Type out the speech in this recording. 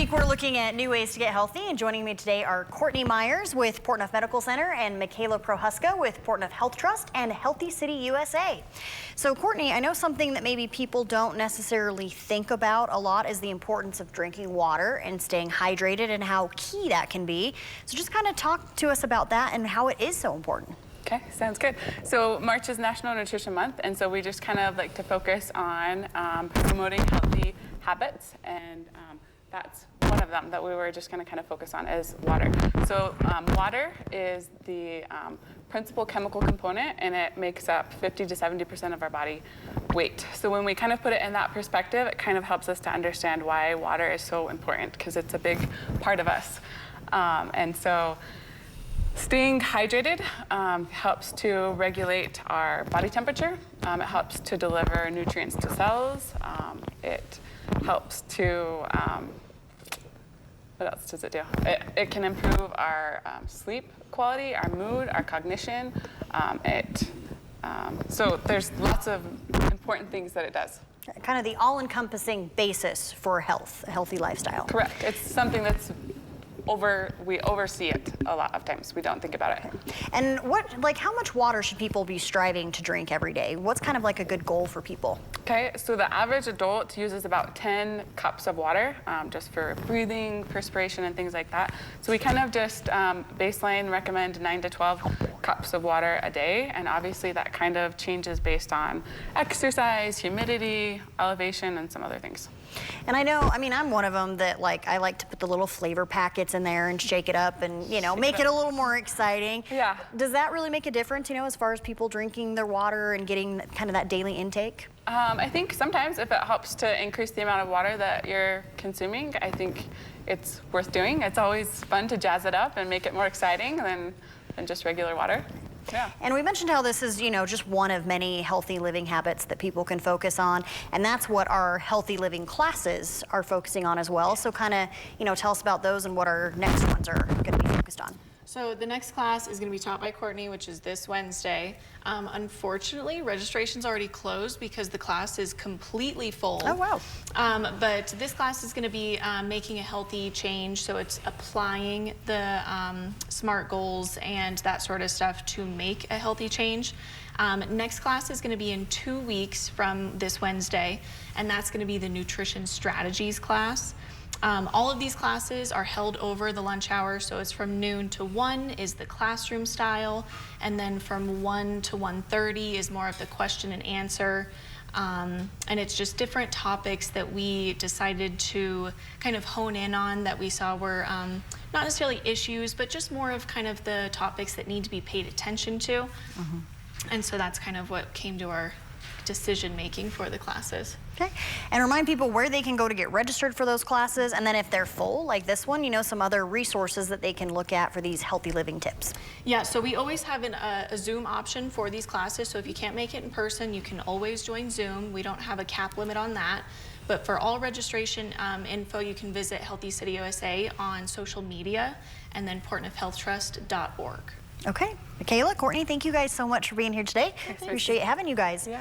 week, we're looking at new ways to get healthy, and joining me today are Courtney Myers with Portneuf Medical Center and Michaela Prohuska with Portneuf Health Trust and Healthy City USA. So Courtney, I know something that maybe people don't necessarily think about a lot is the importance of drinking water and staying hydrated and how key that can be. So just kind of talk to us about that and how it is so important. Okay, sounds good. So March is National Nutrition Month, and so we just kind of like to focus on promoting healthy habits, and that's one of them that we were just going to kind of focus on is water. So water is the principal chemical component, and it makes up 50 to 70% of our body weight. So when we kind of put it in that perspective, it kind of helps us to understand why water is so important, because it's a big part of us. And so staying hydrated helps to regulate our body temperature. It helps to deliver nutrients to cells. It helps to, what else does it do? It can improve our sleep quality, our mood, our cognition. So there's lots of important things that it does. Kind of the all-encompassing basis for health, a healthy lifestyle. Correct. It's something that's we oversee it a lot of times. We don't think about it. And how much water should people be striving to drink every day? What's kind of like a good goal for people? Okay, so the average adult uses about 10 cups of water just for breathing, perspiration, and things like that. So we kind of just baseline recommend 9 to 12 cups of water a day, and obviously that kind of changes based on exercise, humidity, elevation, and some other things. And I know, I mean, I'm one of them that I like to put the little flavor packets in there and shake it up and, make it a little more exciting. Yeah. Does that really make a difference, as far as people drinking their water and getting kind of that daily intake? I think sometimes if it helps to increase the amount of water that you're consuming, I think it's worth doing. It's always fun to jazz it up and make it more exciting than just regular water. Yeah. And we mentioned how this is, just one of many healthy living habits that people can focus on, and that's what our healthy living classes are focusing on as well. So kind of, tell us about those and what our next ones are going to be focused on. So the next class is going to be taught by Courtney, which is this Wednesday. Unfortunately, registration's already closed because the class is completely full. Oh, wow. But this class is going to be making a healthy change. So it's applying the SMART goals and that sort of stuff to make a healthy change. Next class is going to be in 2 weeks from this Wednesday, and that's going to be the nutrition strategies class. All of these classes are held over the lunch hour, so it's from noon to 1 is the classroom style, and then from 1 to 1:30 is more of the question and answer. And it's just different topics that we decided to kind of hone in on that we saw were not necessarily issues, but just more of kind of the topics that need to be paid attention to. Mm-hmm. And so that's kind of what came to our decision making for the classes. Okay, and remind people where they can go to get registered for those classes, and then if they're full like this one, some other resources that they can look at for these healthy living tips. Yeah, so we always have a Zoom option for these classes, so if you can't make it in person, you can always join Zoom. We don't have a cap limit on that, but for all registration info, you can visit Healthy City USA on social media, and then portneufhealthtrust.org. Okay, Michaela, Courtney, thank you guys so much for being here today. Appreciate having you guys. Yeah.